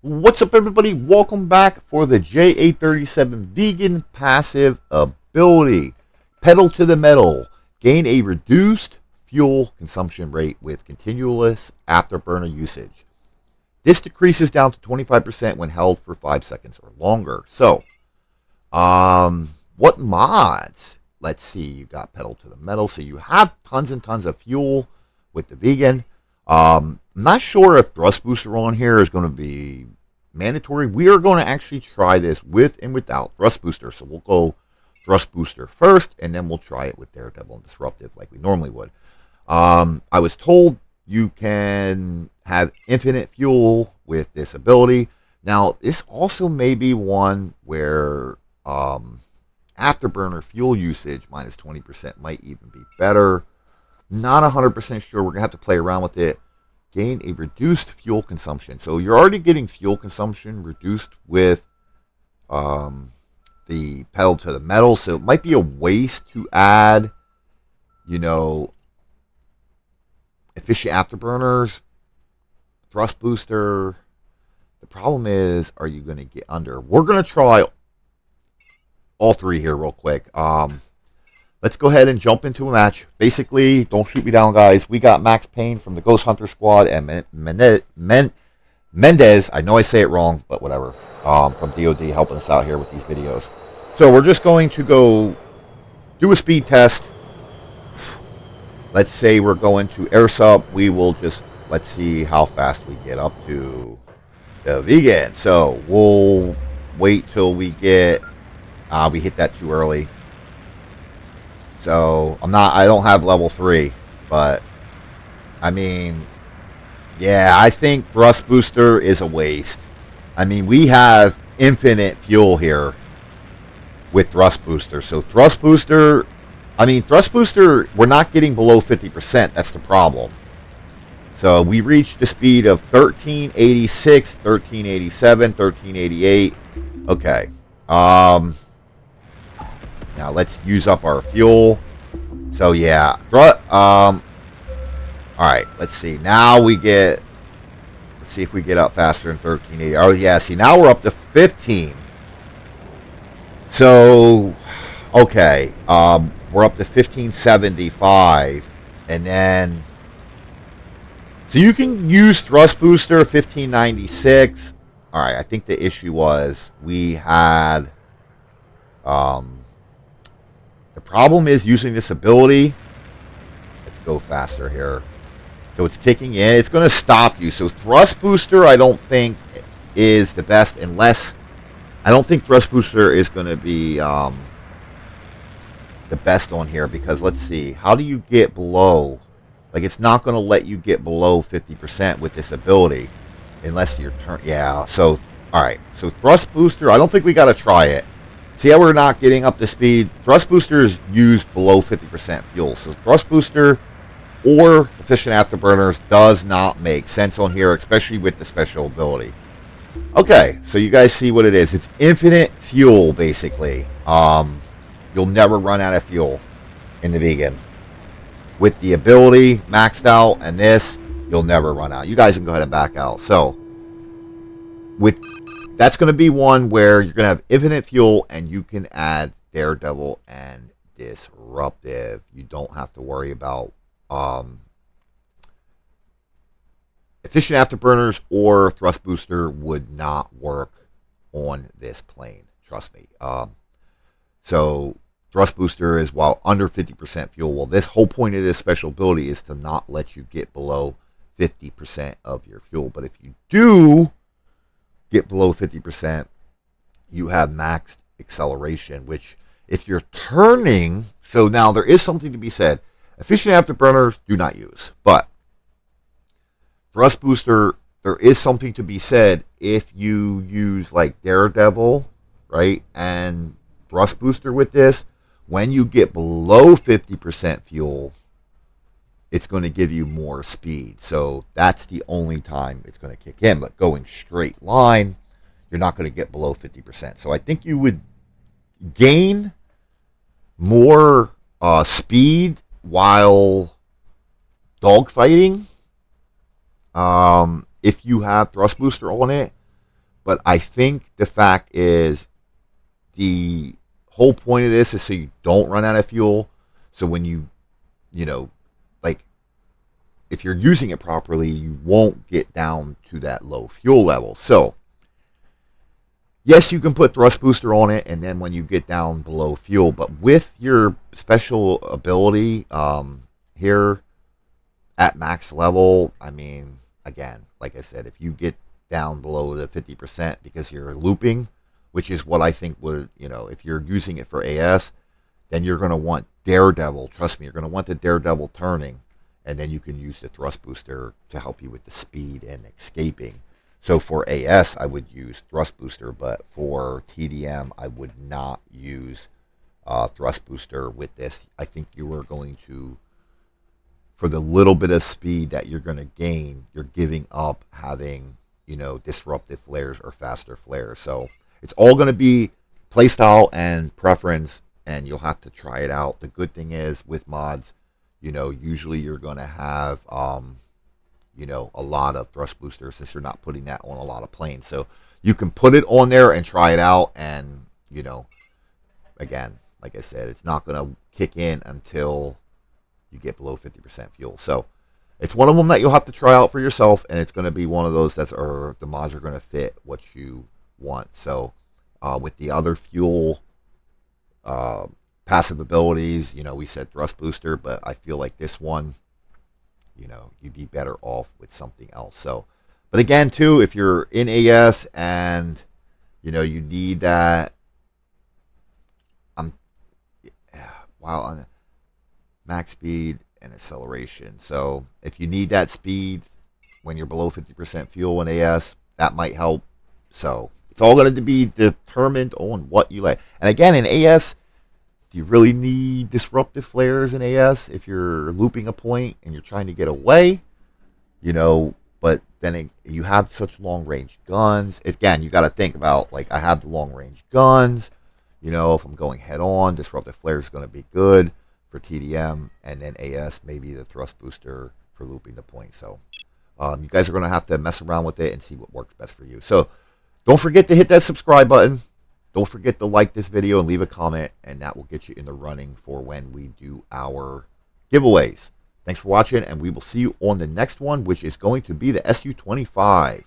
What's up, everybody? Welcome back for the JA-37 Vegan Passive Ability. Pedal to the metal. Gain a reduced fuel consumption rate with continuous afterburner usage. This decreases down to 25% when held for 5 seconds or longer. So, what mods? Let's see. You got pedal to the metal. So you have tons and tons of fuel with the vegan. I'm not sure if thrust booster on here is going to be mandatory. We are going to actually try this with and without thrust booster. So we'll go thrust booster first, and then we'll try it with Daredevil and Disruptive like we normally would. I was told you can have infinite fuel with this ability. Now, this also may be one where afterburner fuel usage minus 20% might even be better. Not 100% sure. We're going to have to play around with it. Gain a reduced fuel consumption. So you're already getting fuel consumption reduced with the pedal to the metal. So it might be a waste to add, efficient afterburners, thrust booster. The problem is, are you going to get under? We're going to try all three here real quick. Let's go ahead and jump into a match. Basically, don't shoot me down, guys. We got Max Payne from the Ghost Hunter Squad and Mendez. I know I say it wrong, but whatever. From DOD helping us out here with these videos. So we're just going to go do a speed test. Let's say we're going to air sub. We will just, let's see how fast we get up to the vegan. So we'll wait till we get, we hit that too early. So I don't have level 3, but I mean, yeah, I think thrust booster is a waste. I mean, we have infinite fuel here with thrust booster. So thrust booster, we're not getting below 50%. That's the problem. So we reached the speed of 1386, 1387, 1388. Okay. Now let's use up our fuel. So yeah, all right. Let's see. Now we get. Let's see if we get out faster than 1380. Oh yeah. See, now we're up to 15. So okay. We're up to 1575, and then so you can use thrust booster 1596. All right. I think the issue was we had. The problem is using this ability. Let's go faster here. So it's kicking in. It's going to stop you. So thrust booster, I don't think is the best unless I don't think thrust booster is going to be the best on here because let's see. How do you get below? Like it's not going to let you get below 50% with this ability unless you're turn. Yeah. So all right. So thrust booster, I don't think we got to try it. See how we're not getting up to speed? Thrust booster is used below 50% fuel. So thrust booster or efficient afterburners does not make sense on here, especially with the special ability. Okay, so you guys see what it is. It's infinite fuel, basically. You'll never run out of fuel in the vegan. With the ability maxed out and this, you'll never run out. You guys can go ahead and back out. So, that's going to be one where you're going to have infinite fuel and you can add Daredevil and Disruptive. You don't have to worry about efficient afterburners or thrust booster would not work on this plane. Trust me. So thrust booster is while under 50% fuel. Well, this whole point of this special ability is to not let you get below 50% of your fuel. But if you do get below 50%, you have maxed acceleration, which if you're turning, so now there is something to be said. Efficient afterburners do not use, but thrust booster, there is something to be said if you use like Daredevil, right, and thrust booster with this, when you get below 50% fuel, it's going to give you more speed. So that's the only time it's going to kick in. But going straight line, you're not going to get below 50%. So I think you would gain more speed while dogfighting if you have thrust booster on it. But I think the fact is the whole point of this is so you don't run out of fuel. So when you know, like if you're using it properly, you won't get down to that low fuel level. So yes, you can put thrust booster on it, and then when you get down below fuel, but with your special ability here at max level, I mean, again, like I said, if you get down below the 50% because you're looping, which is what I think would, if you're using it for AS, then you're going to want Daredevil. Trust me, you're going to want the Daredevil turning, and then you can use the thrust booster to help you with the speed and escaping. So for AS, I would use thrust booster, but for TDM, I would not use thrust booster with this. I think you are going to, for the little bit of speed that you're going to gain, you're giving up having, disruptive flares or faster flares. So it's all going to be playstyle and preference, and you'll have to try it out. The good thing is with mods, usually you're going to have, a lot of thrust boosters since you're not putting that on a lot of planes. So you can put it on there and try it out, and, again, like I said, it's not going to kick in until you get below 50% fuel. So it's one of them that you'll have to try out for yourself, and it's going to be one of those the mods are going to fit what you want. So with the other fuel passive abilities, we said thrust booster, but I feel like this one, you'd be better off with something else. So, but again, too, if you're in AS and you need that, on max speed and acceleration. So if you need that speed when you're below 50% fuel in AS, that might help. So it's all going to be determined on what you like. And again, in AS, do you really need disruptive flares in AS if you're looping a point and you're trying to get away? But then you have such long range guns. Again, you got to think about, like, I have the long range guns. If I'm going head on, disruptive flare is going to be good for TDM, and then AS, maybe the thrust booster for looping the point. So you guys are going to have to mess around with it and see what works best for you. So don't forget to hit that subscribe button. Don't forget to like this video and leave a comment, and that will get you in the running for when we do our giveaways. Thanks for watching, and we will see you on the next one, which is going to be the SU-25.